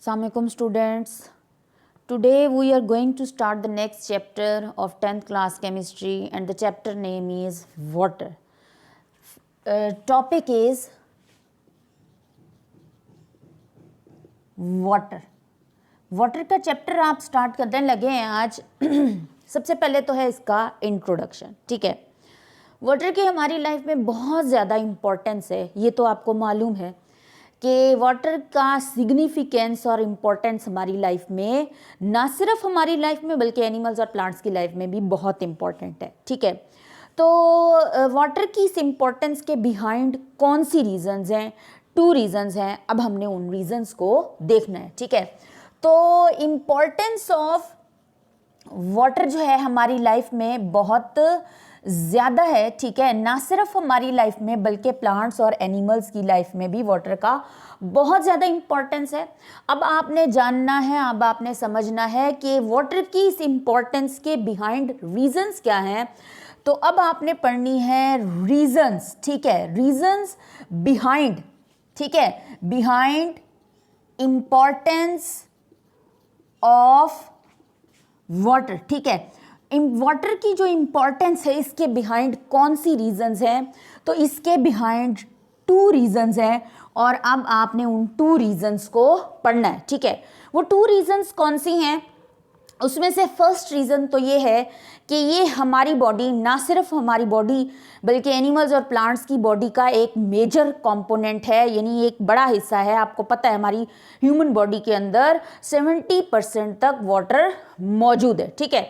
Assalamualaikum students. Today we are going to start the next chapter of 10th class chemistry and the chapter name is water. Topic is water. Water का chapter आप start करने लगे हैं आज। सबसे पहले तो है इसका इंट्रोडक्शन, ठीक है। वाटर की हमारी लाइफ में बहुत ज़्यादा इम्पोर्टेंस है, ये तो आपको मालूम है कि वाटर का सिग्निफिकेंस और इम्पोर्टेंस हमारी लाइफ में, ना सिर्फ हमारी लाइफ में बल्कि एनिमल्स और प्लांट्स की लाइफ में भी बहुत इम्पोर्टेंट है, ठीक है। तो वाटर की इस इम्पोर्टेंस के बिहाइंड कौन सी रीजंस हैं? 2 रीजंस हैं। अब हमने उन रीजंस को देखना है, ठीक है। तो इम्पोर्टेंस ऑफ वाटर जो है हमारी लाइफ में बहुत ज़्यादा है, ठीक है। ना सिर्फ हमारी लाइफ में बल्कि प्लांट्स और एनिमल्स की लाइफ में भी वाटर का बहुत ज़्यादा इम्पोर्टेंस है। अब आपने जानना है, अब आपने समझना है कि वाटर की इस इम्पोर्टेंस के बिहाइंड रीजंस क्या हैं। तो अब आपने पढ़नी है रीजंस, ठीक है, रीजंस बिहाइंड, ठीक है, बिहाइंड इम्पोर्टेंस ऑफ वाटर, ठीक है। वाटर की जो इम्पोर्टेंस है इसके बिहाइंड कौन सी रीजंस हैं? तो इसके बिहाइंड 2 रीजंस हैं और अब आपने उन 2 रीजंस को पढ़ना है, ठीक है। वो 2 रीजंस कौन सी हैं? उसमें से फर्स्ट रीज़न तो ये है कि ये हमारी बॉडी, ना सिर्फ हमारी बॉडी बल्कि एनिमल्स और प्लांट्स की बॉडी का एक मेजर कंपोनेंट है, यानी एक बड़ा हिस्सा है। आपको पता है हमारी ह्यूमन बॉडी के अंदर 70% तक वाटर मौजूद है, ठीक है।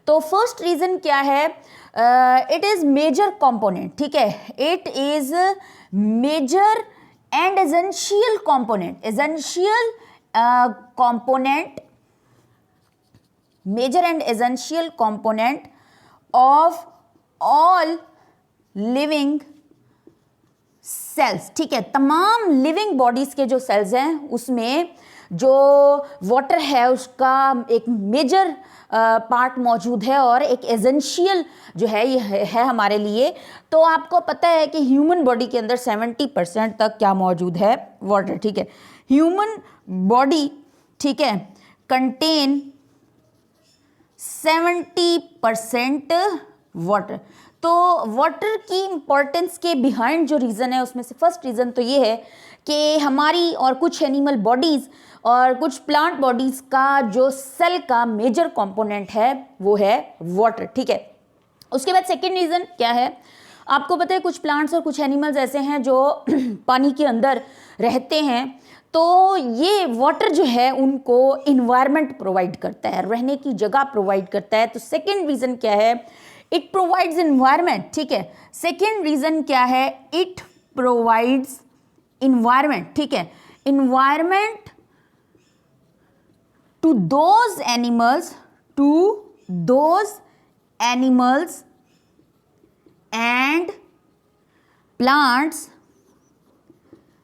तो फर्स्ट रीज़न क्या है? इट इज़ मेजर कंपोनेंट, ठीक है। It is major and essential component, essential component, major and essential component of all living cells, ठीक है। तमाम लिविंग बॉडीज के जो सेल्स हैं उसमें जो वाटर है उसका एक मेजर पार्ट मौजूद है और एक एसेंशियल जो है ये है हमारे लिए। तो आपको पता है कि ह्यूमन बॉडी के अंदर 70% तक क्या मौजूद है? वाटर, ठीक है। ह्यूमन बॉडी, ठीक है, कंटेन 70% वाटर। तो वाटर की इम्पोर्टेंस के बिहाइंड जो रीज़न है उसमें से फर्स्ट रीज़न तो ये है कि हमारी और कुछ एनिमल बॉडीज़ और कुछ प्लांट बॉडीज़ का जो सेल का मेजर कंपोनेंट है वो है वाटर, ठीक है। उसके बाद सेकेंड रीज़न क्या है? आपको पता है कुछ प्लांट्स और कुछ एनिमल्स ऐसे हैं जो पानी के अंदर रहते हैं, तो ये वाटर जो है उनको इन्वायरमेंट प्रोवाइड करता है, रहने की जगह प्रोवाइड करता है। तो सेकेंड रीज़न क्या है? इट प्रोवाइड्स इन्वायरमेंट, ठीक है। सेकेंड रीज़न क्या है? इट प्रोवाइड्स इन्वायरमेंट, ठीक है, environment to those animals and plants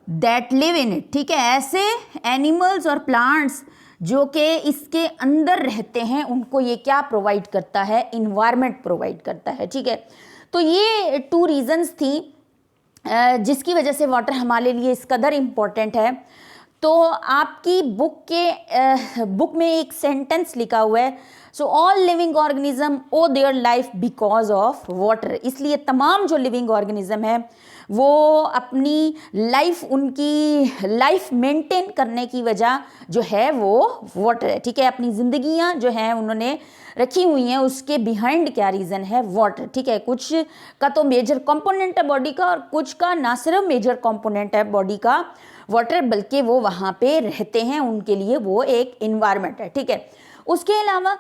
that live in it, ठीक है। ऐसे एनिमल्स और प्लांट्स जो कि इसके अंदर रहते हैं उनको ये क्या प्रोवाइड करता है? इन्वायरमेंट प्रोवाइड करता है, ठीक है। तो ये 2 रीजंस थी जिसकी वजह से वाटर हमारे लिए इस कदर इम्पोर्टेंट है। तो आपकी बुक में एक सेंटेंस लिखा हुआ है, so all living organism owe their life because of water. इसलिए तमाम जो लिविंग ऑर्गेनिज्म है वो अपनी लाइफ, उनकी लाइफ मेंटेन करने की वजह जो है वो वाटर है, ठीक है। अपनी ज़िंदगियां जो हैं उन्होंने रखी हुई हैं, उसके बिहाइंड क्या रीज़न है? वाटर, ठीक है। कुछ का तो मेजर कंपोनेंट है बॉडी का और कुछ का ना सिर्फ मेजर कंपोनेंट है बॉडी का वाटर बल्कि वो वहाँ पे रहते हैं, उनके लिए वो एक इन्वायरमेंट है, ठीक है। उसके अलावा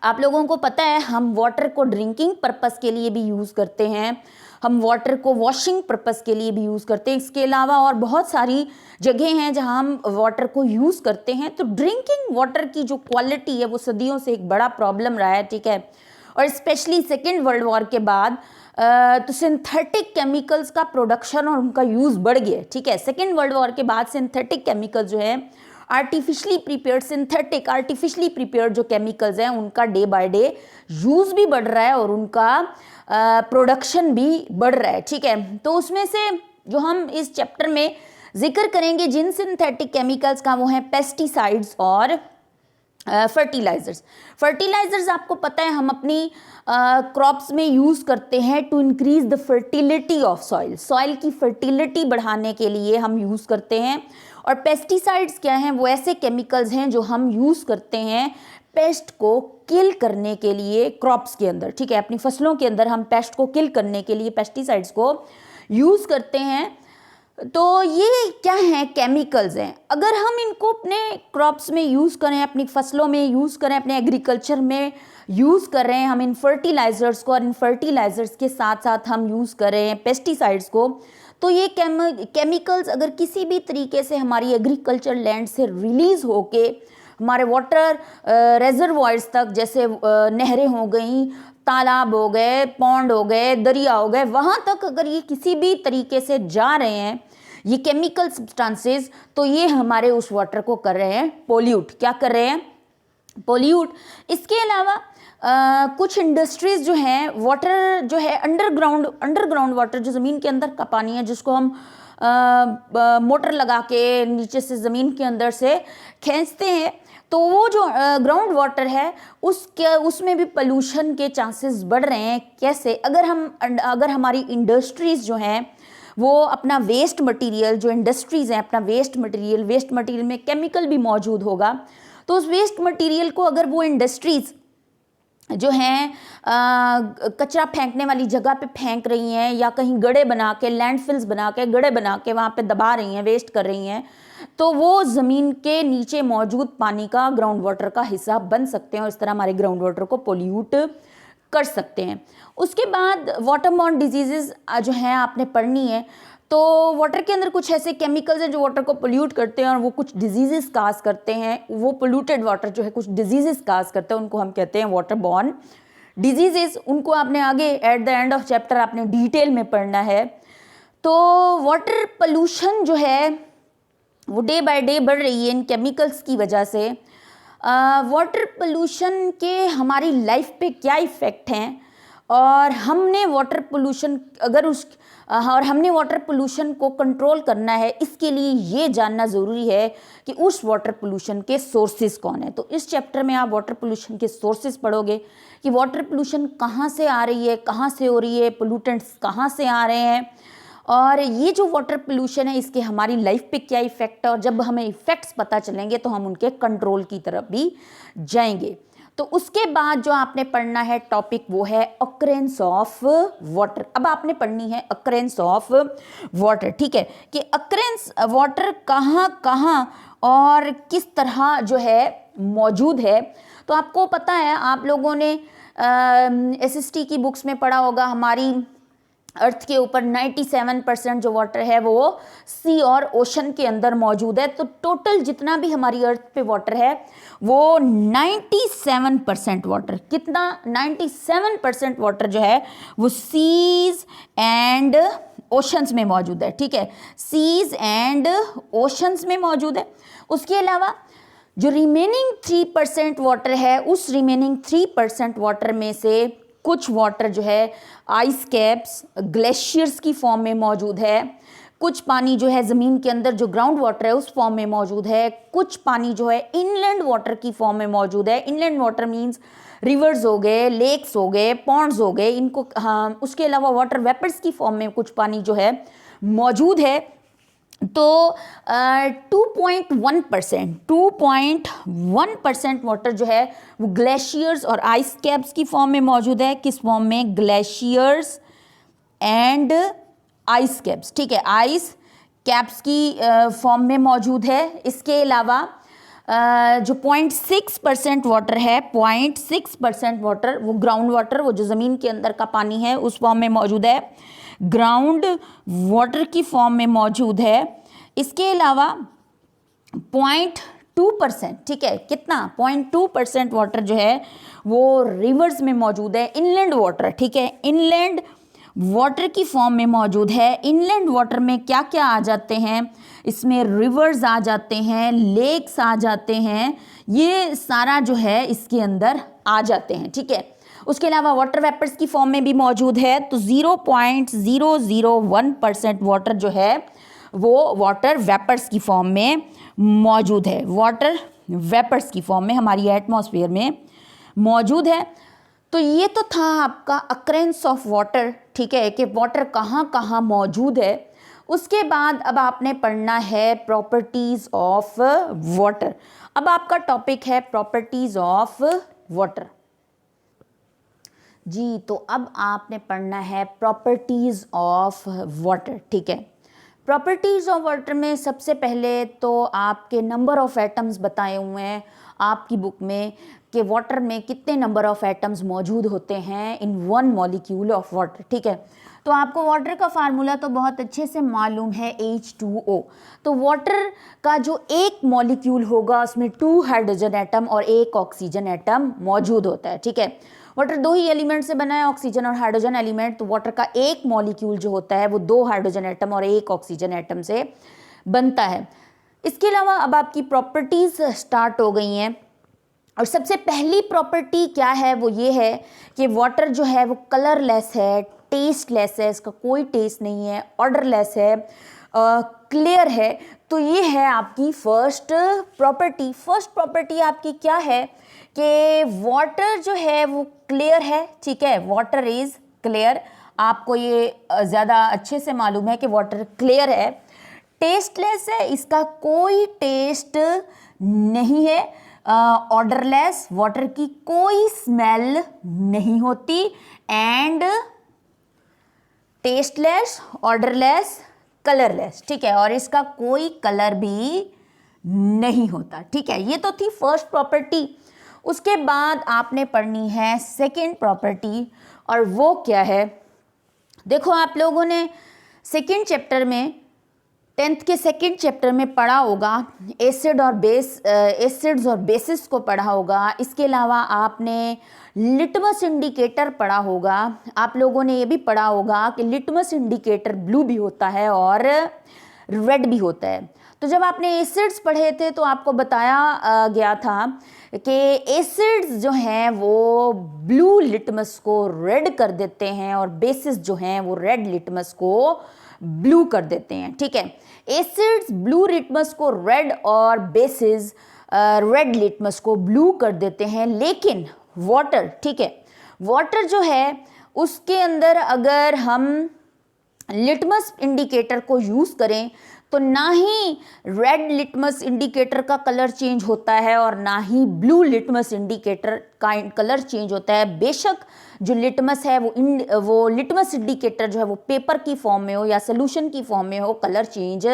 आप लोगों को पता है हम वाटर को ड्रिंकिंग पर्पस के लिए भी यूज़ करते हैं, हम वाटर को वॉशिंग पर्पस के लिए भी यूज़ करते हैं। इसके अलावा और बहुत सारी जगह हैं जहां हम वाटर को यूज़ करते हैं। तो ड्रिंकिंग वाटर की जो क्वालिटी है वो सदियों से एक बड़ा प्रॉब्लम रहा है, ठीक है। और स्पेशली सेकेंड वर्ल्ड वॉर के बाद तो सिंथेटिक केमिकल्स का प्रोडक्शन और उनका यूज़ बढ़ गया, ठीक है। सेकेंड वर्ल्ड वॉर के बाद सिंथेटिक केमिकल जो है आर्टिफिशली प्रिपेयर्ड जो केमिकल्स हैं उनका डे बाय डे यूज़ भी बढ़ रहा है और उनका प्रोडक्शन भी बढ़ रहा है, ठीक है। तो उसमें से जो हम इस चैप्टर में जिक्र करेंगे जिन सिंथेटिक केमिकल्स का, वो हैं पेस्टिसाइड्स और फर्टिलाइजर्स। फर्टिलाइजर्स आपको पता है हम अपनी क्रॉप्स में यूज़ करते हैं to increase the fertility of soil, soil की फर्टिलिटी बढ़ाने के लिए हम यूज़ करते हैं। और पेस्टिसाइड्स क्या हैं, वो ऐसे केमिकल्स हैं जो हम यूज़ करते हैं पेस्ट को किल करने के लिए क्रॉप्स के अंदर, ठीक है, अपनी फसलों के अंदर हम पेस्ट को किल करने के लिए पेस्टिसाइड्स को यूज़ करते हैं। तो ये क्या हैं, केमिकल्स हैं। अगर हम इनको अपने क्रॉप्स में यूज़ करें, अपनी फसलों में यूज़ करें, अपने एग्रीकल्चर में यूज़ कर रहे हैं हम इन फर्टिलाइज़र्स को, और इन फर्टिलाइज़र्स के साथ साथ हम यूज़ करें पेस्टिसाइड्स को, तो ये केमिकल्स अगर किसी भी तरीके से हमारी एग्रीकल्चर लैंड से रिलीज़ होके हमारे वाटर रेजर्वॉयर्स तक, जैसे नहरें हो गई, तालाब हो गए, पौंड हो गए, दरिया हो गए, वहाँ तक अगर ये किसी भी तरीके से जा रहे हैं ये केमिकल सब्सटेंसेस, तो ये हमारे उस वाटर को कर रहे हैं पोल्यूट। क्या कर रहे हैं, पोल्यूट। इसके अलावा कुछ इंडस्ट्रीज जो हैं, वाटर जो है अंडरग्राउंड वाटर, जो ज़मीन के अंदर का पानी है, जिसको हम मोटर लगा के नीचे से ज़मीन के अंदर से खींचते हैं, तो वो जो ग्राउंड वाटर है उसमें भी पोल्यूशन के चांसेस बढ़ रहे हैं। कैसे, अगर हमारी इंडस्ट्रीज़ जो हैं वो अपना वेस्ट मटेरियल, जो इंडस्ट्रीज़ हैं अपना वेस्ट मटेरियल में केमिकल भी मौजूद होगा, तो उस वेस्ट मटेरियल को अगर वो इंडस्ट्रीज़ जो हैं कचरा फेंकने वाली जगह पे फेंक रही हैं, या कहीं गड्ढे बना के, लैंडफिल्स बना के, गड्ढे बना के वहाँ पे दबा रही हैं, वेस्ट कर रही हैं, तो वो ज़मीन के नीचे मौजूद पानी का, ग्राउंड वाटर का हिस्सा बन सकते हैं, और इस तरह हमारे ग्राउंड वाटर को पोल्यूट कर सकते हैं। उसके बाद वाटरबॉर्न डिजीज़ेज़ जो हैं आपने पढ़नी है, तो वाटर के अंदर कुछ ऐसे केमिकल्स हैं जो वाटर को पोल्यूट करते हैं और वो कुछ डिजीज़ेस काज करते हैं। वो पोल्यूटेड वाटर जो है कुछ डिजीज़ेस काज करते हैं, उनको हम कहते हैं वाटरबॉर्न डिजीज़ेस। उनको आपने आगे at the end of chapter आपने डिटेल में पढ़ना है। तो वाटर पोल्यूशन जो है वो डे बाय डे बढ़ रही है इन केमिकल्स की वजह से। वाटर पोल्यूशन के हमारी लाइफ पे क्या इफ़ेक्ट हैं, और हमने वाटर पोल्यूशन हमने वाटर पोल्यूशन को कंट्रोल करना है, इसके लिए ये जानना ज़रूरी है कि उस वाटर पोल्यूशन के सोर्सेज कौन है। तो इस चैप्टर में आप वाटर पोल्यूशन के सोर्सेज पढ़ोगे कि वाटर पोल्यूशन कहाँ से आ रही है, कहाँ से हो रही है, पोल्यूटेंट्स कहाँ से आ रहे हैं, और ये जो वाटर पोल्यूशन है इसके हमारी लाइफ पे क्या इफ़ेक्ट है, और जब हमें इफ़ेक्ट्स पता चलेंगे तो हम उनके कंट्रोल की तरफ भी जाएंगे। तो उसके बाद जो आपने पढ़ना है टॉपिक वो है अक्रेंस ऑफ वाटर। अब आपने पढ़नी है अक्रेंस ऑफ वाटर, ठीक है, कि अक्रेंस वाटर कहाँ कहाँ और किस तरह जो है मौजूद है। तो आपको पता है, आप लोगों ने SST की बुक्स में पढ़ा होगा, हमारी अर्थ के ऊपर 97% जो वाटर है वो सी और ओशन के अंदर मौजूद है। तो टोटल जितना भी हमारी अर्थ पे वाटर है वो 97% वाटर, कितना 97% वाटर जो है वो सीज एंड ओशंस में मौजूद है, ठीक है, सीज एंड ओशंस में मौजूद है। उसके अलावा जो रिमेनिंग 3% वाटर है, उस रिमेनिंग 3% वाटर में से कुछ वाटर जो है आइस कैप्स, ग्लेशियर्स की फॉर्म में मौजूद है, कुछ पानी जो है ज़मीन के अंदर जो ग्राउंड वाटर है उस फॉर्म में मौजूद है, कुछ पानी जो है इनलैंड वाटर की फॉर्म में मौजूद है। इनलैंड वाटर मींस रिवर्स हो गए, लेक्स हो गए, पॉन्ड्स हो गए, इनको उसके अलावा वाटर वेपर्स की फॉर्म में कुछ पानी जो है मौजूद है। तो 2.1% वाटर जो है वो ग्लेशियर्स और आइस कैप्स की फॉर्म में मौजूद है। किस फॉर्म में? ग्लेशियर्स एंड आइस कैप्स, ठीक है, आइस कैप्स की फॉर्म में मौजूद है। इसके अलावा जो 0.6% वाटर है, 0.6% वाटर वो ग्राउंड वाटर, वो जो ज़मीन के अंदर का पानी है उस फॉर्म में मौजूद है, ग्राउंड वाटर की फॉर्म में मौजूद है। इसके अलावा 0.2%, ठीक है, कितना 0.2% वाटर जो है वो रिवर्स में मौजूद है, इनलैंड वाटर, ठीक है, इनलैंड वाटर की फॉर्म में मौजूद है। इनलैंड वाटर में क्या क्या आ जाते हैं? इसमें रिवर्स आ जाते हैं, लेक्स आ जाते हैं, ये सारा जो है इसके अंदर आ जाते हैं, ठीक है। उसके अलावा वाटर वेपर्स की फॉर्म में भी मौजूद है। तो 0.001% वाटर जो है वो वाटर वेपर्स की फॉर्म में मौजूद है, वाटर वेपर्स की फॉर्म में हमारी एटमॉस्फेयर में मौजूद है। तो ये तो था आपका अक्रेंस ऑफ वाटर, ठीक है, कि वाटर कहाँ कहाँ मौजूद है। उसके बाद अब आपने पढ़ना है प्रॉपर्टीज ऑफ वाटर। अब आपका टॉपिक है प्रॉपर्टीज ऑफ वाटर जी। तो अब आपने पढ़ना है प्रॉपर्टीज ऑफ वाटर, ठीक है। प्रॉपर्टीज ऑफ वाटर में सबसे पहले तो आपके नंबर ऑफ एटम्स बताए हुए हैं आपकी बुक में कि वाटर में कितने नंबर ऑफ एटम्स मौजूद होते हैं in one molecule of water, ठीक है। तो आपको वाटर का फार्मूला तो बहुत अच्छे से मालूम है, H2O। तो वाटर का जो एक मॉलिक्यूल होगा उसमें 2 हाइड्रोजन एटम और 1 ऑक्सीजन एटम मौजूद होता है, ठीक है। वाटर 2 ही एलिमेंट से बना है, ऑक्सीजन और हाइड्रोजन एलिमेंट। तो वाटर का एक मॉलिक्यूल जो होता है वो 2 हाइड्रोजन एटम और 1 ऑक्सीजन एटम से बनता है। इसके अलावा अब आपकी प्रॉपर्टीज स्टार्ट हो गई हैं, और सबसे पहली प्रॉपर्टी क्या है वो ये है कि वाटर जो है वो कलरलेस है, टेस्टलेस है, इसका कोई टेस्ट नहीं है, ऑर्डरलेस है, क्लियर है। तो ये है आपकी फर्स्ट प्रॉपर्टी। फर्स्ट प्रॉपर्टी आपकी क्या है कि वाटर जो है वो क्लियर है, ठीक है, वाटर इज क्लियर। आपको ये ज़्यादा अच्छे से मालूम है कि वाटर क्लियर है। टेस्टलेस है, इसका कोई टेस्ट नहीं है। ऑर्डरलेस, वाटर की कोई स्मेल नहीं होती। एंड टेस्टलेस, ऑर्डरलेस, कलरलेस, ठीक है, और इसका कोई कलर भी नहीं होता, ठीक है। ये तो थी फर्स्ट प्रॉपर्टी। उसके बाद आपने पढ़नी है सेकंड प्रॉपर्टी, और वो क्या है, देखो आप लोगों ने सेकंड चैप्टर में 10th के सेकंड चैप्टर में पढ़ा होगा एसिड और बेस, एसिड्स और बेसिस को पढ़ा होगा। इसके अलावा आपने लिटमस इंडिकेटर पढ़ा होगा। आप लोगों ने ये भी पढ़ा होगा कि लिटमस इंडिकेटर ब्लू भी होता है और रेड भी होता है। तो जब आपने एसिड्स पढ़े थे तो आपको बताया गया था कि एसिड्स जो हैं वो ब्लू लिटमस को रेड कर देते हैं और बेसिस जो हैं वो रेड लिटमस को ब्लू कर देते हैं, ठीक है। एसिड्स ब्लू लिटमस को रेड और बेसिस रेड लिटमस को ब्लू कर देते हैं। लेकिन वाटर, ठीक है, वाटर जो है उसके अंदर अगर हम लिटमस इंडिकेटर को यूज़ करें तो ना ही रेड लिटमस इंडिकेटर का कलर चेंज होता है और ना ही ब्लू लिटमस इंडिकेटर का कलर चेंज होता है। बेशक जो लिटमस है वो लिटमस इंडिकेटर जो है वो पेपर की फॉर्म में हो या सोल्यूशन की फॉर्म में हो, कलर चेंज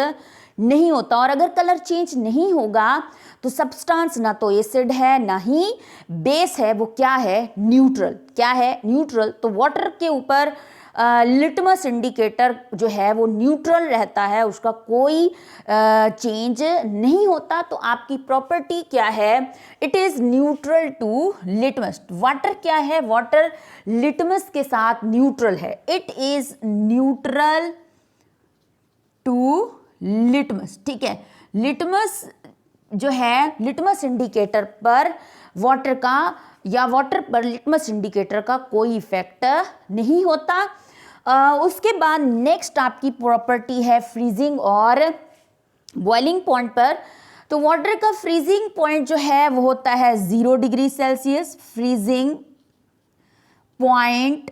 नहीं होता। और अगर कलर चेंज नहीं होगा तो सब्सटेंस ना तो एसिड है ना ही बेस है, वो क्या है, न्यूट्रल। क्या है, न्यूट्रल। तो वाटर के ऊपर लिटमस इंडिकेटर जो है वो न्यूट्रल रहता है, उसका कोई चेंज नहीं होता। तो आपकी प्रॉपर्टी क्या है, it is neutral to litmus. Water क्या है, वाटर लिटमस के साथ न्यूट्रल है, it is neutral to litmus, ठीक है। लिटमस जो है, लिटमस इंडिकेटर पर वाटर का या वाटर पर लिटमस इंडिकेटर का कोई इफेक्ट नहीं होता। उसके बाद नेक्स्ट आपकी प्रॉपर्टी है फ्रीजिंग और बॉइलिंग पॉइंट पर। तो वाटर का फ्रीजिंग पॉइंट जो है वो होता है 0 degree Celsius. Freezing point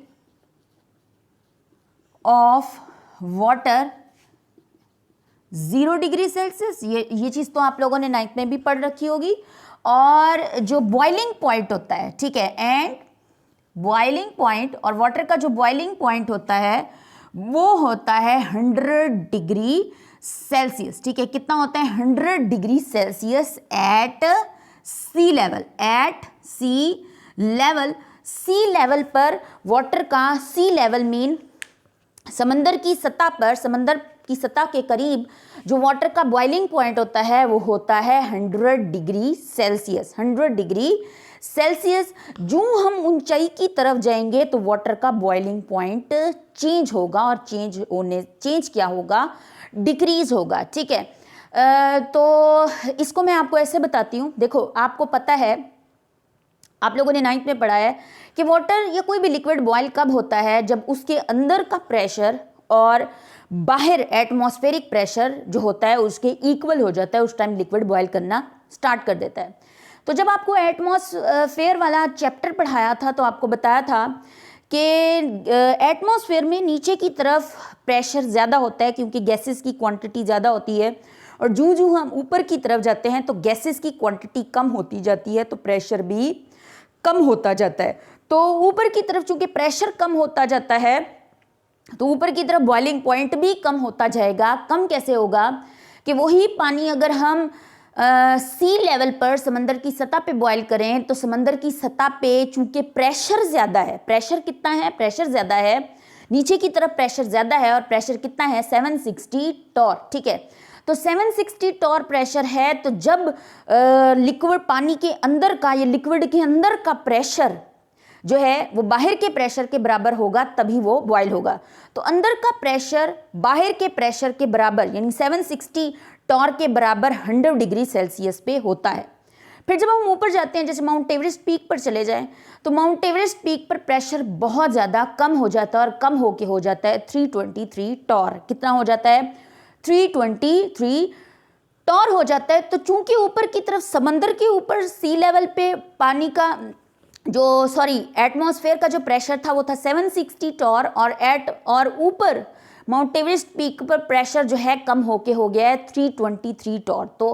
of water 0 degree Celsius. ये चीज़ तो आप लोगों ने 9th में भी पढ़ रखी होगी। और जो बॉइलिंग पॉइंट होता है, ठीक है, एंड बॉइलिंग पॉइंट, और वाटर का जो बॉइलिंग पॉइंट होता है वो होता है 100 डिग्री सेल्सियस, ठीक है। कितना होता है, 100 degree celsius at sea level. At sea level, sea level पर वाटर का, सी लेवल मीन समंदर की सतह पर, समंदर की सतह के करीब जो वाटर का बॉइलिंग पॉइंट होता है वो होता है 100 डिग्री सेल्सियस। 100 degree Celsius. जो हम ऊंचाई की तरफ जाएंगे तो वाटर का बॉइलिंग पॉइंट चेंज होगा, और चेंज क्या होगा, डिक्रीज होगा, ठीक है। तो इसको मैं आपको ऐसे बताती हूँ। देखो आपको पता है, आप लोगों ने 9th में पढ़ा है कि वाटर या कोई भी लिक्विड बॉयल कब होता है, जब उसके अंदर का प्रेशर और बाहर एटमॉस्फेरिक प्रेशर जो होता है उसके इक्वल हो जाता है, उस टाइम लिक्विड बॉयल करना स्टार्ट कर देता है। तो जब आपको एटमॉस्फेयर वाला चैप्टर पढ़ाया था तो आपको बताया था कि एटमॉस्फेयर में नीचे की तरफ प्रेशर ज़्यादा होता है क्योंकि गैसेस की क्वांटिटी ज़्यादा होती है, और जूं जूं हम ऊपर की तरफ जाते हैं तो गैसेस की क्वांटिटी कम होती जाती है, तो प्रेशर भी कम होता जाता है। तो ऊपर की तरफ चूंकि प्रेशर कम होता जाता है तो ऊपर की तरफ बॉइलिंग पॉइंट भी कम होता जाएगा। कम कैसे होगा कि वही पानी अगर हम सी लेवल पर समंदर की सतह पे बॉयल करें तो समंदर की सतह पे चूंकि प्रेशर ज़्यादा है, प्रेशर कितना है, प्रेशर ज़्यादा है, नीचे की तरफ प्रेशर ज़्यादा है, और प्रेशर कितना है 760 टॉर, ठीक है। तो 760 टॉर प्रेशर है, तो जब लिक्विड पानी के अंदर का या लिक्विड के अंदर का प्रेशर जो है वो बाहर के प्रेशर के बराबर होगा तभी वो बॉयल होगा। तो अंदर का प्रेशर बाहर के प्रेशर के बराबर यानी 760 टॉर के बराबर 100 डिग्री सेल्सियस पे होता है। फिर जब हम ऊपर जाते हैं, जैसे माउंट एवरेस्ट पीक पर चले जाएं, तो माउंट एवरेस्ट पीक पर प्रेशर बहुत ज़्यादा कम हो जाता है, और कम होके हो जाता है 323 टॉर। कितना हो जाता है 323 टॉर हो जाता है। तो चूंकि ऊपर की तरफ समंदर के ऊपर सी लेवल पे पानी का एटमॉस्फेयर का जो प्रेशर था वो था 760 टॉर, और ऊपर माउंट एवरेस्ट पीक पर प्रेशर जो है कम होके हो गया है 323 टॉर। तो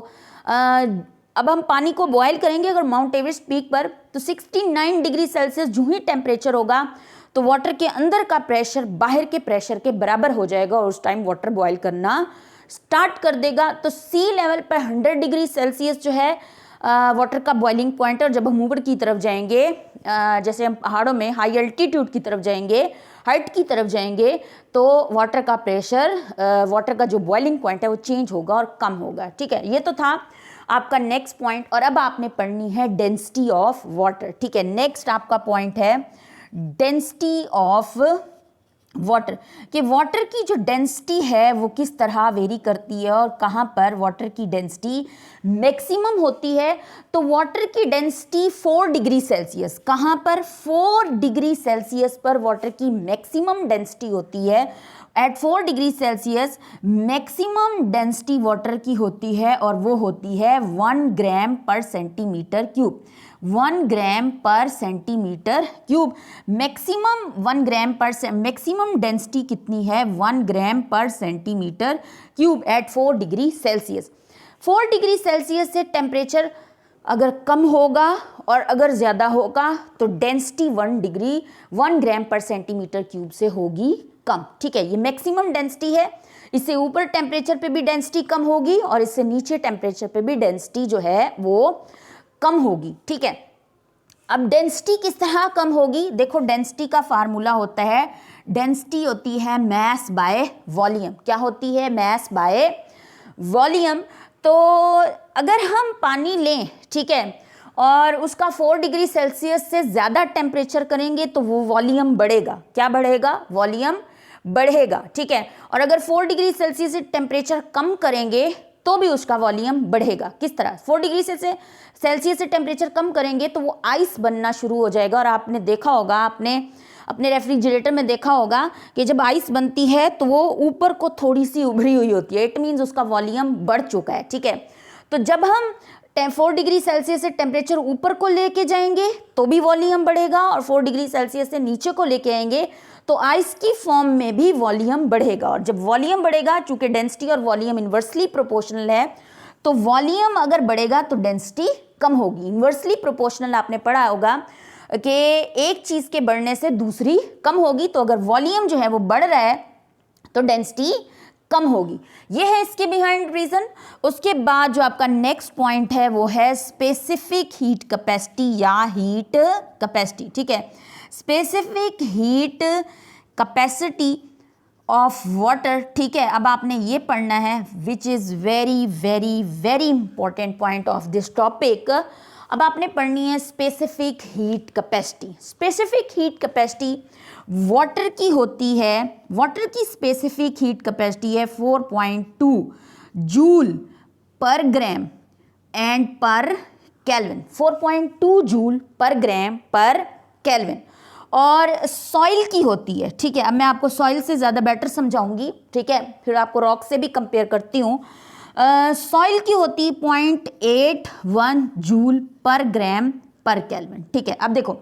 अब हम पानी को बॉयल करेंगे अगर माउंट एवरेस्ट पीक पर, तो 69 डिग्री सेल्सियस जो ही टेम्परेचर होगा तो वाटर के अंदर का प्रेशर बाहर के प्रेशर के बराबर हो जाएगा, और उस टाइम वाटर बॉयल करना स्टार्ट कर देगा। तो सी लेवल पर 100 डिग्री सेल्सियस जो है वाटर का बॉइलिंग पॉइंट। और जब हम ऊपर की तरफ जाएंगे, जैसे हम पहाड़ों में हाई अल्टीट्यूड की तरफ जाएंगे, हाइट की तरफ जाएंगे, तो वाटर का प्रेशर, वाटर का जो बॉइलिंग पॉइंट है वो चेंज होगा और कम होगा, ठीक है। ये तो था आपका नेक्स्ट पॉइंट। और अब आपने पढ़नी है डेंसिटी ऑफ वाटर, ठीक है। नेक्स्ट आपका पॉइंट है डेंसिटी ऑफ वाटर, कि वाटर की जो डेंसिटी है वो किस तरह वेरी करती है और कहाँ पर वाटर की डेंसिटी मैक्सिमम होती है। तो वाटर की डेंसिटी 4 डिग्री सेल्सियस, कहाँ पर 4 डिग्री सेल्सियस पर वाटर की मैक्सिमम डेंसिटी होती है। At 4 degree celsius maximum density water की होती है, और वो होती है 1 ग्राम पर सेंटीमीटर क्यूब। 1 ग्राम पर सेंटीमीटर क्यूब मैक्सिमम 1 ग्राम पर मैक्सिमम डेंसिटी कितनी है 1 ग्राम पर centimetre cube at 4 degree celsius. 4 degree celsius से टेम्परेचर अगर कम होगा और अगर ज़्यादा होगा तो डेंसिटी 1 ग्राम पर सेंटीमीटर क्यूब से होगी कम, ठीक है। ये मैक्सिमम डेंसिटी है। इससे ऊपर टेम्परेचर पे भी डेंसिटी कम होगी और इससे नीचे टेम्परेचर पे भी डेंसिटी जो है वो कम होगी, ठीक है। अब डेंसिटी किस तरह कम होगी, देखो डेंसिटी का फार्मूला होता है, डेंसिटी होती है मैस बाय वॉल्यूम। क्या होती है, मैस बाय वॉल्यूम। तो अगर हम पानी लें, ठीक है, और उसका 4 डिग्री सेल्सियस से ज़्यादा टेम्परेचर करेंगे तो वो वॉल्यूम बढ़ेगा। क्या बढ़ेगा, वॉल्यूम बढ़ेगा, ठीक है। और अगर 4 डिग्री सेल्सियस से टेम्परेचर कम करेंगे तो भी उसका वॉल्यूम बढ़ेगा। किस तरह, 4 डिग्री सेल्सियस से टेम्परेचर कम करेंगे तो वो आइस बनना शुरू हो जाएगा। और आपने देखा होगा, आपने अपने रेफ्रिजरेटर में देखा होगा कि जब आइस बनती है तो वो ऊपर को थोड़ी सी उभरी हुई होती है, इट मीन्स उसका वॉल्यूम बढ़ चुका है, ठीक है। तो जब हम 4 डिग्री सेल्सियस से टेम्परेचर ऊपर को लेके जाएंगे तो भी वॉल्यूम बढ़ेगा, और 4 डिग्री सेल्सियस से नीचे को लेके आएंगे तो आइस की फॉर्म में भी वॉल्यूम बढ़ेगा। और जब वॉल्यूम बढ़ेगा, चूंकि डेंसिटी और वॉल्यूम इन्वर्सली प्रोपोर्शनल है, तो वॉल्यूम अगर बढ़ेगा तो डेंसिटी कम होगी। इन्वर्सली प्रोपोर्शनल आपने पढ़ा होगा कि एक चीज़ के बढ़ने से दूसरी कम होगी। तो अगर वॉल्यूम जो है वो बढ़ रहा है तो डेंसिटी कम होगी। ये है इसके बिहाइंड रीज़न। उसके बाद जो आपका नेक्स्ट पॉइंट है वो है स्पेसिफिक हीट कैपेसिटी या हीट कैपेसिटी, ठीक है। Specific heat capacity of water, ठीक है। अब आपने ये पढ़ना है which is very very very important point of this topic. अब आपने पढ़नी है specific heat capacity. Specific heat capacity water की होती है, वाटर की स्पेसिफिक हीट कैपेसिटी है 4.2 joule per gram and per kelvin. 4.2 joule per gram पर केल्विन। और सॉइल की होती है, ठीक है। अब मैं आपको सॉइल से ज़्यादा बेटर समझाऊंगी, ठीक है, फिर आपको रॉक से भी कंपेयर करती हूँ। सॉइल की होती 0.81 जूल पर ग्राम पर केल्विन, ठीक है। अब देखो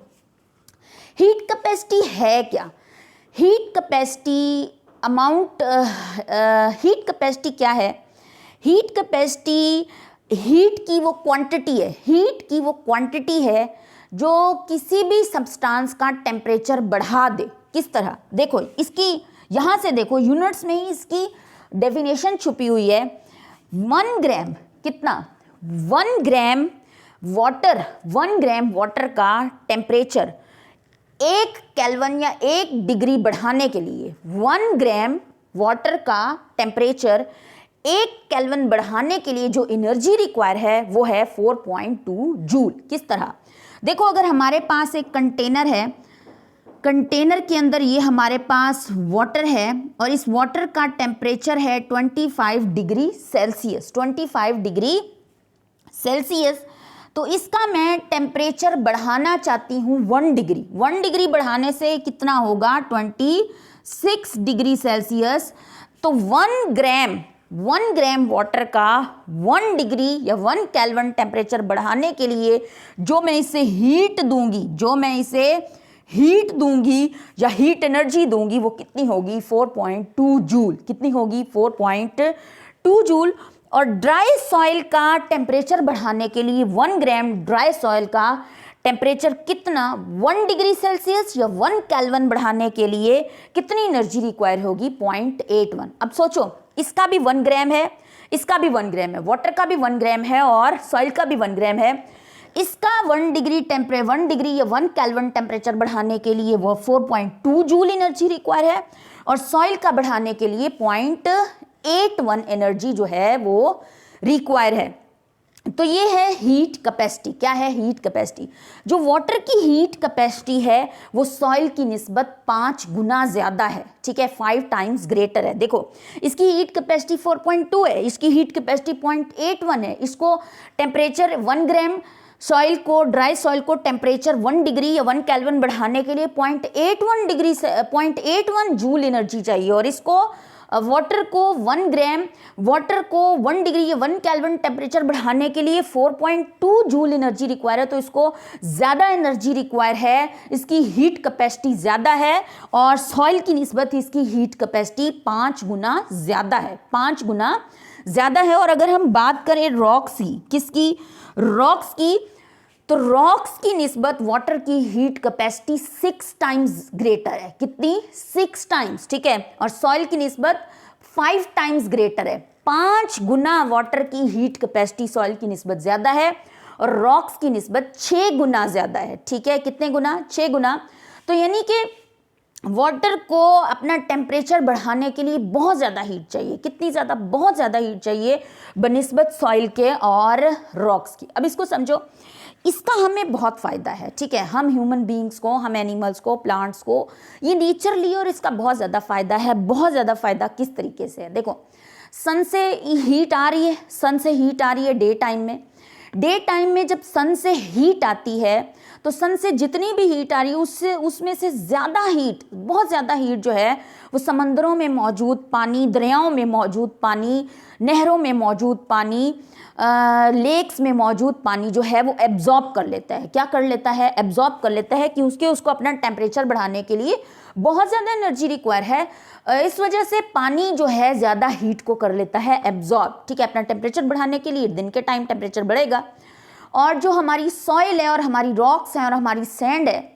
हीट कैपेसिटी है क्या, heat capacity amount, heat capacity क्या है, हीट कैपेसिटी हीट की वो क्वांटिटी है, हीट की वो क्वांटिटी है जो किसी भी सब्सटेंस का टेम्परेचर बढ़ा दे। किस तरह, देखो इसकी यहाँ से देखो यूनिट्स में ही इसकी डेफिनेशन छुपी हुई है। 1 ग्राम कितना, 1 ग्राम वाटर, 1 ग्राम वाटर का टेम्परेचर 1 केल्विन या 1 डिग्री बढ़ाने के लिए, 1 ग्राम वाटर का टेम्परेचर 1 केल्विन बढ़ाने के लिए जो एनर्जी रिक्वायर है वो है 4.2 जूल। किस तरह, देखो अगर हमारे पास एक कंटेनर है, कंटेनर के अंदर ये हमारे पास वाटर है और इस वाटर का टेम्परेचर है 25 डिग्री सेल्सियस, 25 डिग्री सेल्सियस। तो इसका मैं टेम्परेचर बढ़ाना चाहती हूँ 1 डिग्री, 1 डिग्री बढ़ाने से कितना होगा 26 डिग्री सेल्सियस। तो 1 ग्राम वाटर का 1 डिग्री या 1 केल्विन टेम्परेचर बढ़ाने के लिए जो मैं इसे हीट दूंगी, जो मैं इसे हीट दूंगी या हीट एनर्जी दूंगी वो कितनी होगी 4.2 जूल। कितनी होगी 4.2 जूल। और ड्राई सॉइल का टेम्परेचर बढ़ाने के लिए 1 ग्राम ड्राई सॉइल का टेम्परेचर कितना 1 डिग्री सेल्सियस या 1 केल्विन बढ़ाने के लिए कितनी एनर्जी रिक्वायर होगी 0.81। अब सोचो इसका भी 1 ग्राम है, इसका भी 1 ग्राम है, वाटर का भी 1 ग्राम है और सॉइल का भी 1 ग्राम है। इसका 1 डिग्री या 1 केल्विन टेम्परेचर बढ़ाने के लिए वो 4.2 जूल एनर्जी रिक्वायर है और सॉइल का बढ़ाने के लिए 0.81 एनर्जी जो है वो रिक्वायर है। तो ये है हीट कैपेसिटी। क्या है हीट कैपेसिटी, जो वाटर की हीट कैपेसिटी है वो सॉइल की निस्बत 5 गुना ज़्यादा है, ठीक है, 5 टाइम्स ग्रेटर है। देखो इसकी हीट कैपेसिटी 4.2 है, इसकी हीट कैपेसिटी 0.81 है। इसको टेम्परेचर 1 ग्राम सॉइल को, ड्राई सॉइल को टेम्परेचर 1 डिग्री या 1 केल्विन बढ़ाने के लिए 0.81 जूल एनर्जी चाहिए और इसको वाटर को 1 ग्राम वाटर को 1 डिग्री या 1 केल्विन टेम्परेचर बढ़ाने के लिए 4.2 जूल एनर्जी रिक्वायर है। तो इसको ज़्यादा एनर्जी रिक्वायर है, इसकी हीट कैपेसिटी ज़्यादा है और सॉइल की निस्बत इसकी हीट कैपेसिटी 5 गुना ज़्यादा है, 5 गुना ज़्यादा है। और अगर हम बात करें रॉक्स की, किसकी, रॉक्स की, तो रॉक्स की निस्बत वाटर की हीट कैपेसिटी 6 टाइम्स ग्रेटर है। कितनी, 6 टाइम्स, ठीक है। और सॉइल की निस्बत 5 टाइम्स ग्रेटर है, 5 गुना वाटर की हीट कैपेसिटी सॉइल की निस्बत ज़्यादा है और रॉक्स की निस्बत 6 गुना ज़्यादा है, ठीक है। कितने गुना, 6 गुना। तो यानी कि वाटर को अपना टेम्परेचर बढ़ाने के लिए बहुत ज़्यादा हीट चाहिए। कितनी ज़्यादा, बहुत ज़्यादा हीट चाहिए बनिस्बत सॉइल के और रॉक्स की। अब इसको समझो, इसका हमें बहुत फ़ायदा है, ठीक है। हम ह्यूमन बीइंग्स को, हम एनिमल्स को, प्लांट्स को, ये नेचरली और इसका बहुत ज़्यादा फ़ायदा है। बहुत ज़्यादा फ़ायदा किस तरीके से है, देखो सन से हीट आ रही है, सन से हीट आ रही है डे टाइम में। डे टाइम में जब सन से हीट आती है तो सन से जितनी भी हीट आ रही है उससे, उसमें से ज़्यादा हीट, बहुत ज़्यादा हीट जो है वो समंदरों में मौजूद पानी, दरियाओं में मौजूद पानी, नहरों में मौजूद पानी, लेक्स में मौजूद पानी जो है वो एब्जॉर्ब कर लेता है। क्या कर लेता है, एब्जॉर्ब कर लेता है कि उसको अपना टेम्परेचर बढ़ाने के लिए बहुत ज़्यादा एनर्जी रिक्वायर है। इस वजह से पानी जो है ज़्यादा हीट को कर लेता है एब्जॉर्ब, ठीक है, अपना टेम्परेचर बढ़ाने के लिए। दिन के टाइम टेम्परेचर बढ़ेगा और जो हमारी सॉइल है और हमारी रॉक्स हैं और हमारी सैंड है,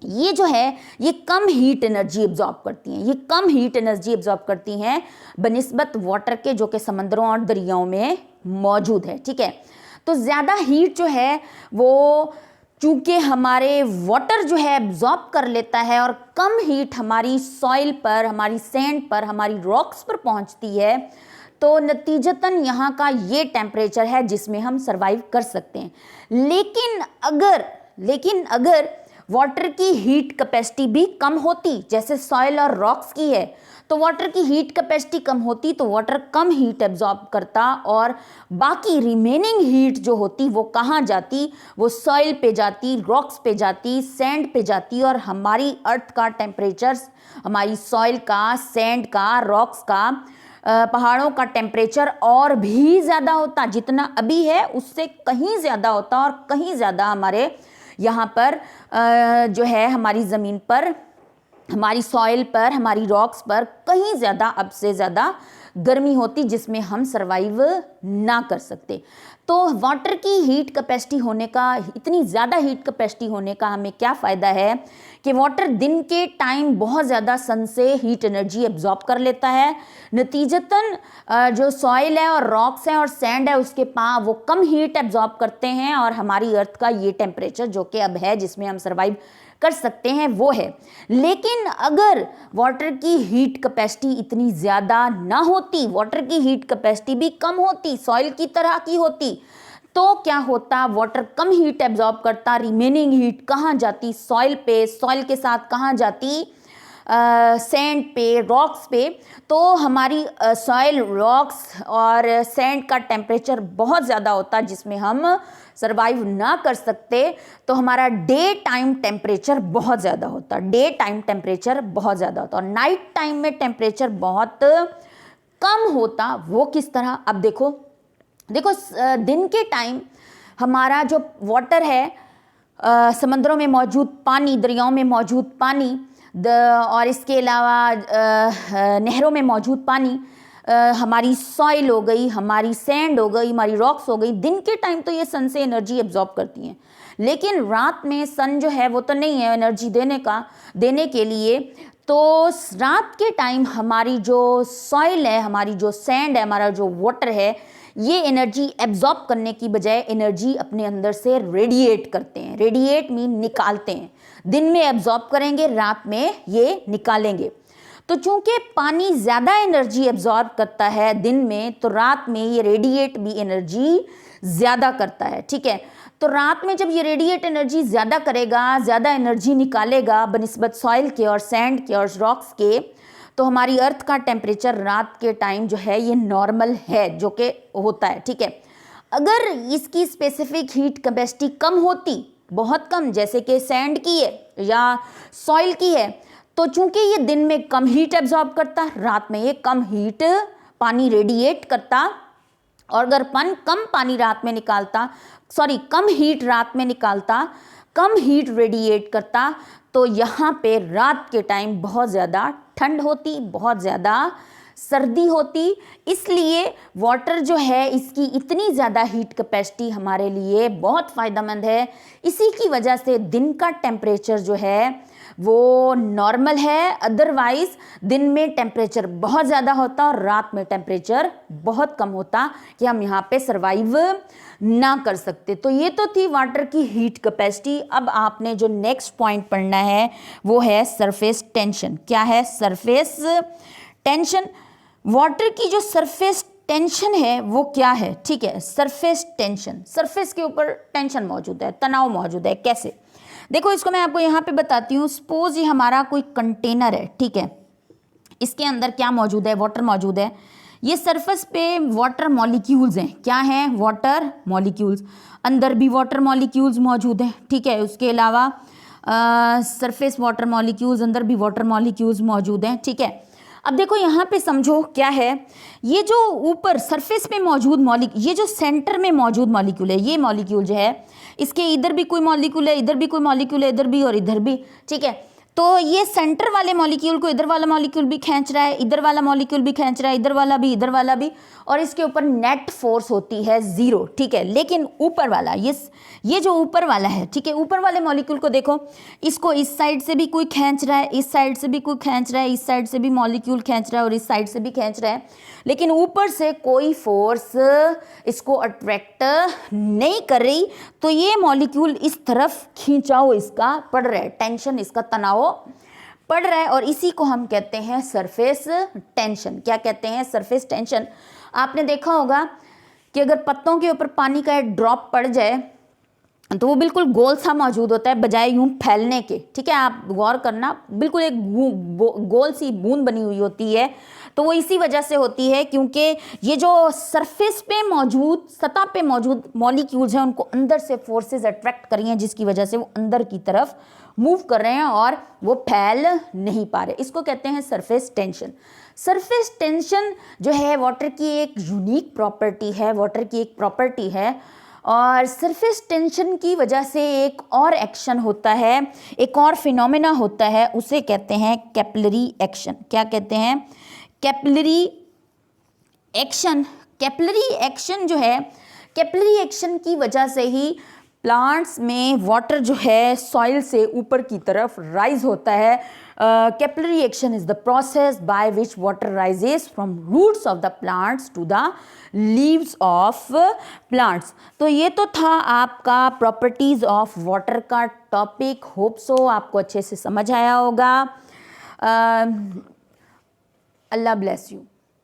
ये जो है ये कम हीट एनर्जी एब्जॉर्ब करती हैं, ये कम हीट एनर्जी एब्जॉर्ब करती हैं बनिस्बत वाटर के जो कि समंदरों और दरियाओं में मौजूद है, ठीक है। तो ज़्यादा हीट जो है वो चूँकि हमारे वाटर जो है एब्जॉर्ब कर लेता है और कम हीट हमारी सॉइल पर, हमारी सैंड पर, हमारी रॉक्स पर पहुंचती है, तो नतीजतन यहाँ का ये टेम्परेचर है जिसमें हम सर्वाइव कर सकते हैं। लेकिन अगर वाटर की हीट कैपेसिटी भी कम होती, जैसे सॉइल और रॉक्स की है, तो वाटर की हीट कैपेसिटी कम होती तो वाटर कम हीट एब्जॉर्ब करता और बाकी रिमेनिंग हीट जो होती वो कहाँ जाती, वो सॉइल पे जाती, रॉक्स पे जाती, सैंड पे जाती और हमारी अर्थ का टेम्परेचर, हमारी सॉइल का, सैंड का, रॉक्स का, पहाड़ों का टेम्परेचर और भी ज़्यादा होता, जितना अभी है उससे कहीं ज़्यादा होता और कहीं ज़्यादा हमारे यहाँ पर जो है हमारी ज़मीन पर, हमारी सॉइल पर, हमारी रॉक्स पर कहीं ज़्यादा, अब से ज़्यादा गर्मी होती जिसमें हम सरवाइव ना कर सकते। तो वाटर की हीट कैपेसिटी होने का, इतनी ज़्यादा हीट कैपेसिटी होने का हमें क्या फ़ायदा है कि वाटर दिन के टाइम बहुत ज़्यादा सन से हीट एनर्जी एब्जॉर्ब कर लेता है, नतीजतन जो सॉइल है और रॉक्स है और सैंड है उसके पास वो कम हीट एब्जॉर्ब करते हैं और हमारी अर्थ का ये टेम्परेचर जो कि अब है जिसमें हम सर्वाइव कर सकते हैं वो है। लेकिन अगर वाटर की हीट कैपेसिटी इतनी ज़्यादा ना होती, वाटर की हीट कैपेसिटी भी कम होती, सॉइल की तरह की होती, तो क्या होता, वाटर कम हीट एब्जॉर्ब करता, रिमेनिंग हीट कहाँ जाती, सॉइल पे, सॉइल के साथ कहाँ जाती, सैंड पे, रॉक्स पे। तो हमारी सॉइल, रॉक्स और सैंड का टेम्परेचर बहुत ज़्यादा होता जिसमें हम सरवाइव ना कर सकते, तो हमारा डे टाइम टेम्परेचर बहुत ज़्यादा होता, डे टाइम टेम्परेचर बहुत ज़्यादा होता और नाइट टाइम में टेम्परेचर बहुत कम होता। वो किस तरह, अब देखो दिन के टाइम हमारा जो वाटर है, समंदरों में मौजूद पानी, दरियाओं में मौजूद पानी और इसके अलावा नहरों में मौजूद पानी, हमारी सॉइल हो गई, हमारी सैंड हो गई, हमारी रॉक्स हो गई, दिन के टाइम तो ये सन से एनर्जी एब्जॉर्ब करती हैं। लेकिन रात में सन जो है वो तो नहीं है एनर्जी देने के लिए, तो रात के टाइम हमारी जो सॉइल है, हमारी जो सैंड है, हमारा जो वाटर है, ये एनर्जी एब्जॉर्ब करने की बजाय एनर्जी अपने अंदर से रेडिएट करते हैं। रेडिएट मीन निकालते हैं, दिन में एब्जॉर्ब करेंगे, रात में ये निकालेंगे। तो चूंकि पानी ज़्यादा एनर्जी एब्जॉर्ब करता है दिन में, तो रात में ये रेडिएट भी एनर्जी ज़्यादा करता है, ठीक है। तो रात में जब ये रेडिएट एनर्जी ज़्यादा करेगा, ज़्यादा एनर्जी निकालेगा बनिस्बत सॉइल के और सैंड के और रॉक्स के, तो हमारी अर्थ का टेम्परेचर रात के टाइम जो है ये नॉर्मल है, जो कि होता है, ठीक है। अगर इसकी स्पेसिफिक हीट कैपेसिटी कम होती, बहुत कम, जैसे कि सैंड की है या सॉइल की है, तो चूंकि ये दिन में कम हीट एब्जॉर्ब करता, रात में ये कम हीट पानी रेडिएट करता, और अगर कम पानी रात में निकालता, कम हीट रात में निकालता, कम हीट रेडिएट करता, तो यहाँ पे रात के टाइम बहुत ज़्यादा ठंड होती, बहुत ज़्यादा सर्दी होती। इसलिए वाटर जो है इसकी इतनी ज़्यादा हीट कैपेसिटी हमारे लिए बहुत फ़ायदेमंद है। इसी की वजह से दिन का टेम्परेचर जो है वो नॉर्मल है, अदरवाइज़ दिन में टेम्परेचर बहुत ज़्यादा होता और रात में टेम्परेचर बहुत कम होता कि हम यहाँ पे सरवाइव ना कर सकते। तो ये तो थी वाटर की हीट कैपेसिटी। अब आपने जो नेक्स्ट पॉइंट पढ़ना है वो है सरफेस टेंशन। क्या है सरफेस टेंशन? वाटर की जो सरफेस टेंशन है वो क्या है, ठीक है। सरफेस टेंशन, सरफेस के ऊपर टेंशन मौजूद है, तनाव मौजूद है। कैसे? देखो इसको मैं आपको यहाँ पे बताती हूँ। सपोज ये हमारा कोई कंटेनर है, ठीक है। इसके अंदर क्या मौजूद है? वाटर मौजूद है। ये सरफेस पे वाटर मॉलिक्यूल्स हैं। क्या हैं? Water molecules. अंदर भी वाटर मॉलिक्यूल्स मौजूद हैं, ठीक है। उसके अलावा सरफेस वाटर मॉलिक्यूल्स, अंदर भी वाटर मॉलिक्यूल्स मौजूद हैं, ठीक है। अब देखो यहाँ पे समझो क्या है, ये जो ऊपर सरफेस पे मौजूद मॉलिक्यूल, ये जो सेंटर में मौजूद मॉलिक्यूल है, ये मॉलिक्यूल जो है इसके इधर भी कोई मॉलिक्यूल है, इधर भी कोई मॉलिक्यूल है, इधर भी और इधर भी, ठीक है। तो ये सेंटर वाले मॉलिक्यूल को इधर वाला मॉलिक्यूल भी खींच रहा है, इधर वाला मॉलिक्यूल भी खींच रहा है, इधर वाला भी, इधर वाला भी, और इसके ऊपर नेट फोर्स होती है 0, ठीक है। लेकिन ऊपर वाला ये जो ऊपर वाला है, ठीक है, ऊपर वाले मॉलिक्यूल को देखो, इसको इस साइड से भी कोई खींच रहा है, इस साइड से भी कोई खींच रहा है, इस साइड से भी मॉलिक्यूल खींच रहा है और इस साइड से भी खींच रहा है, लेकिन ऊपर से कोई फोर्स इसको अट्रैक्ट नहीं कर रही। तो ये मॉलिक्यूल इस तरफ खींचाव इसका पड़ रहा है, टेंशन इसका, तनाव पड़ रहा है, और इसी को हम कहते हैं सरफेस टेंशन। क्या कहते हैं? Surface tension. आपने देखा होगा कि अगर पत्तों के ऊपर पानी का एक ड्रॉप पड़ जाए तो वो बिल्कुल गोल सा मौजूद होता है बजाय यूं फैलने के, ठीक है, आप गौर करना, बिल्कुल एक गोल सी बूंद बनी हुई होती है। तो वो इसी वजह से होती है क्योंकि ये जो सरफेस पे मौजूद, सतह पे मौजूद मॉलिक्यूल्स हैं उनको अंदर से फोर्सेस अट्रैक्ट कर रही हैं, जिसकी वजह से वो अंदर की तरफ मूव कर रहे हैं और वो फैल नहीं पा रहे। इसको कहते हैं सरफेस टेंशन। सरफेस टेंशन जो है वाटर की एक यूनिक प्रॉपर्टी है, वाटर की एक प्रॉपर्टी है। और सरफेस टेंशन की वजह से एक और एक्शन होता है, एक और फिनोमेना होता है, उसे कहते हैं कैपिलरी एक्शन। क्या कहते हैं? Capillary action. कैपिलरी एक्शन जो है, कैपिलरी एक्शन की वजह से ही प्लांट्स में वाटर जो है सॉइल से ऊपर की तरफ राइज होता है। Capillary action is the process by which water rises from roots of the plants to the leaves of plants. तो ये तो था आपका प्रॉपर्टीज ऑफ वाटर का टॉपिक। होप सो आपको अच्छे से समझ आया होगा। Allah bless you.